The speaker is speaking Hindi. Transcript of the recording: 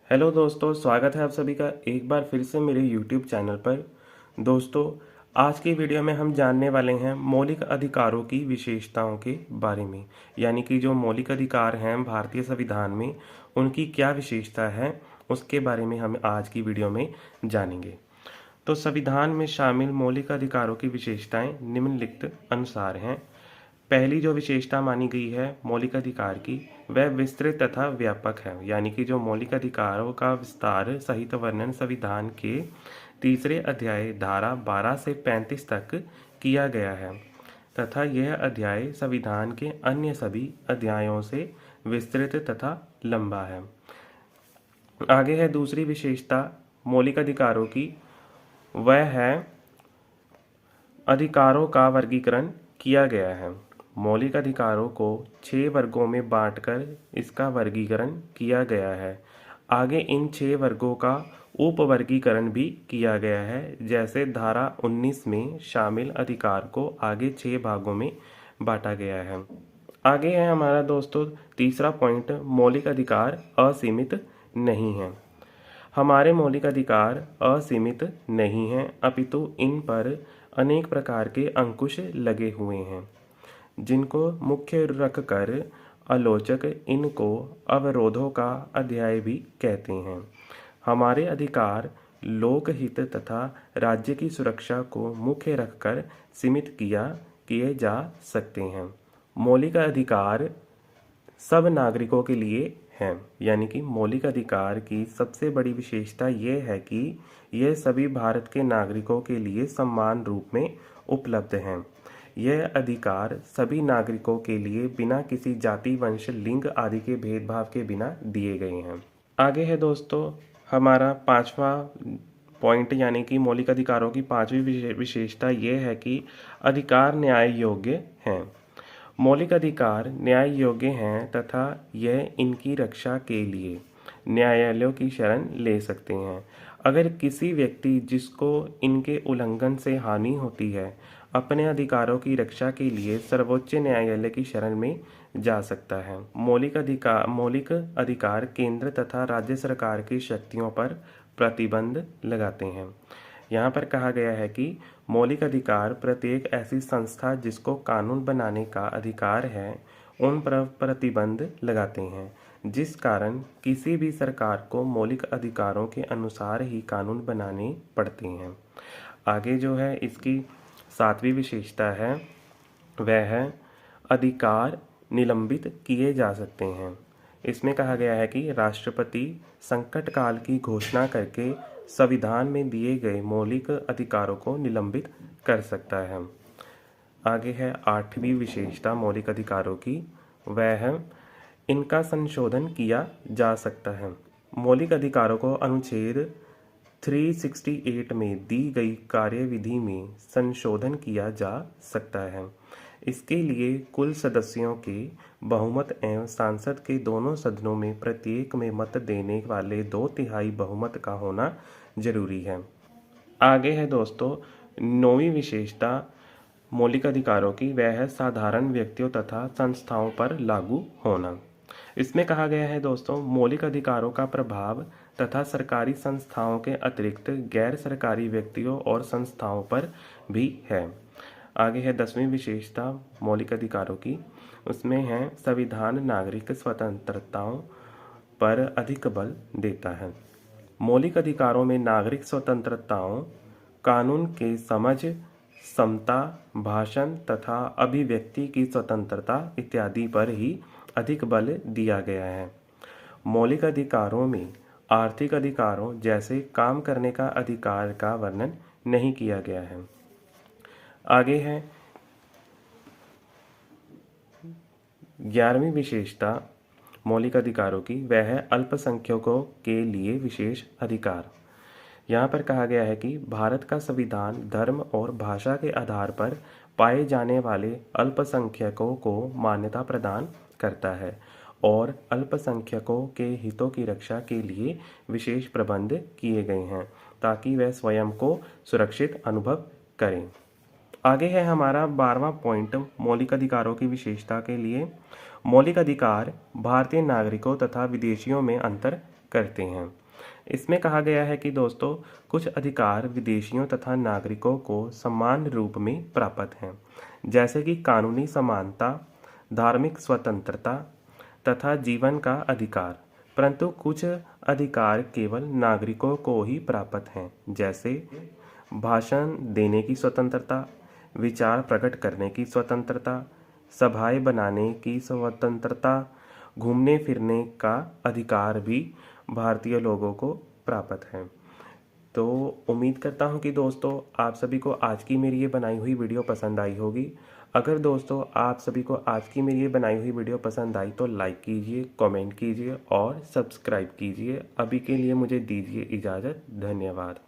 हेलो दोस्तों, स्वागत है आप सभी का एक बार फिर से मेरे यूट्यूब चैनल पर। दोस्तों, आज की वीडियो में हम जानने वाले हैं मौलिक अधिकारों की विशेषताओं के बारे में। यानी कि जो मौलिक अधिकार हैं भारतीय संविधान में, उनकी क्या विशेषता है, उसके बारे में हम आज की वीडियो में जानेंगे। तो संविधान में शामिल मौलिक अधिकारों की विशेषताएं निम्नलिखित अनुसार हैं। पहली जो विशेषता मानी गई है मौलिक अधिकार की, वह विस्तृत तथा व्यापक है। यानी कि जो मौलिक अधिकारों का विस्तार सहित वर्णन संविधान के तीसरे अध्याय धारा 12 से 35 तक किया गया है तथा यह अध्याय संविधान के अन्य सभी अध्यायों से विस्तृत तथा लंबा है। आगे है दूसरी विशेषता मौलिक अधिकारों की, वह है अधिकारों का वर्गीकरण किया गया है। मौलिक अधिकारों को 6 वर्गों में बांटकर इसका वर्गीकरण किया गया है। आगे इन 6 वर्गों का उपवर्गीकरण भी किया गया है। जैसे धारा 19 में शामिल अधिकार को आगे 6 भागों में बांटा गया है। आगे है हमारा दोस्तों तीसरा पॉइंट, मौलिक अधिकार असीमित नहीं है। हमारे मौलिक अधिकार असीमित नहीं हैं, अपितु इन पर अनेक प्रकार के अंकुश लगे हुए हैं, जिनको मुख्य रखकर आलोचक इनको अवरोधों का अध्याय भी कहते हैं। हमारे अधिकार लोकहित तथा राज्य की सुरक्षा को मुख्य रखकर सीमित किए जा सकते हैं। मौलिक अधिकार सब नागरिकों के लिए हैं। यानी कि मौलिक अधिकार की सबसे बड़ी विशेषता यह है कि यह सभी भारत के नागरिकों के लिए समान रूप में उपलब्ध हैं। यह अधिकार सभी नागरिकों के लिए बिना किसी जाति, वंश, लिंग आदि के भेदभाव के बिना दिए गए हैं। आगे है दोस्तों हमारा पांचवा पॉइंट, यानी कि मौलिक अधिकारों की पांचवी विशेषता यह है कि अधिकार न्याय योग्य हैं। मौलिक अधिकार न्याय योग्य हैं तथा यह इनकी रक्षा के लिए न्यायालयों की शरण ले सकते हैं। अगर किसी व्यक्ति जिसको इनके उल्लंघन से हानि होती है अपने अधिकारों की रक्षा के लिए सर्वोच्च न्यायालय की शरण में जा सकता है। मौलिक अधिकार केंद्र तथा राज्य सरकार की शक्तियों पर प्रतिबंध लगाते हैं। यहाँ पर कहा गया है कि मौलिक अधिकार प्रत्येक ऐसी संस्था जिसको कानून बनाने का अधिकार है उन पर प्रतिबंध लगाते हैं, जिस कारण किसी भी सरकार को मौलिक अधिकारों के अनुसार ही कानून बनाने पड़ते हैं। आगे जो है इसकी सातवीं विशेषता है वह है अधिकार निलंबित किए जा सकते हैं। इसमें कहा गया है कि राष्ट्रपति संकट काल की घोषणा करके संविधान में दिए गए मौलिक अधिकारों को निलंबित कर सकता है। आगे है आठवीं विशेषता मौलिक अधिकारों की, वह है इनका संशोधन किया जा सकता है। मौलिक अधिकारों को अनुच्छेद 368 में दी गई कार्यविधि में संशोधन किया जा सकता है। इसके लिए कुल सदस्यों के बहुमत एवं सांसद के दोनों सदनों में प्रत्येक में मत देने वाले 2/3 बहुमत का होना जरूरी है। आगे है दोस्तों नौवीं विशेषता मौलिक अधिकारों की, वह है साधारण व्यक्तियों तथा संस्थाओं पर लागू होना। इसमें कहा गया है दोस्तों मौलिक अधिकारों का प्रभाव तथा सरकारी संस्थाओं के अतिरिक्त गैर सरकारी व्यक्तियों और संस्थाओं पर भी है। आगे है 10वीं विशेषता मौलिक अधिकारों की, उसमें है संविधान नागरिक स्वतंत्रताओं पर अधिक बल देता है। मौलिक अधिकारों में नागरिक स्वतंत्रताओं, कानून के समझ, समता, भाषण तथा अभिव्यक्ति की स्वतंत्रता इत्यादि पर ही अधिक बल दिया गया है। मौलिक अधिकारों में आर्थिक अधिकारों जैसे काम करने का अधिकार का वर्णन नहीं किया गया है। आगे है 11वीं विशेषता मौलिक अधिकारों की, वह है अल्पसंख्यकों के लिए विशेष अधिकार। यहाँ पर कहा गया है कि भारत का संविधान धर्म और भाषा के आधार पर पाए जाने वाले अल्पसंख्यकों को मान्यता प्रदान करता है और अल्पसंख्यकों के हितों की रक्षा के लिए विशेष प्रबंध किए गए हैं ताकि वह स्वयं को सुरक्षित अनुभव करें। आगे है हमारा 12वां पॉइंट मौलिक अधिकारों की विशेषता के लिए, मौलिक अधिकार भारतीय नागरिकों तथा विदेशियों में अंतर करते हैं। इसमें कहा गया है कि दोस्तों कुछ अधिकार विदेशियों तथा नागरिकों को समान रूप में प्राप्त हैं, जैसे कि कानूनी समानता, धार्मिक स्वतंत्रता तथा जीवन का अधिकार, परंतु कुछ अधिकार केवल नागरिकों को ही प्राप्त हैं, जैसे भाषण देने की स्वतंत्रता, विचार प्रकट करने की स्वतंत्रता, सभाएं बनाने की स्वतंत्रता, घूमने फिरने का अधिकार भी भारतीय लोगों को प्राप्त है। तो उम्मीद करता हूँ कि दोस्तों आप सभी को आज की मेरी ये बनाई हुई वीडियो पसंद आई होगी। अगर दोस्तों आप सभी को आज की मेरी ये बनाई हुई वीडियो पसंद आई तो लाइक कीजिए, कमेंट कीजिए और सब्सक्राइब कीजिए। अभी के लिए मुझे दीजिए इजाज़त। धन्यवाद।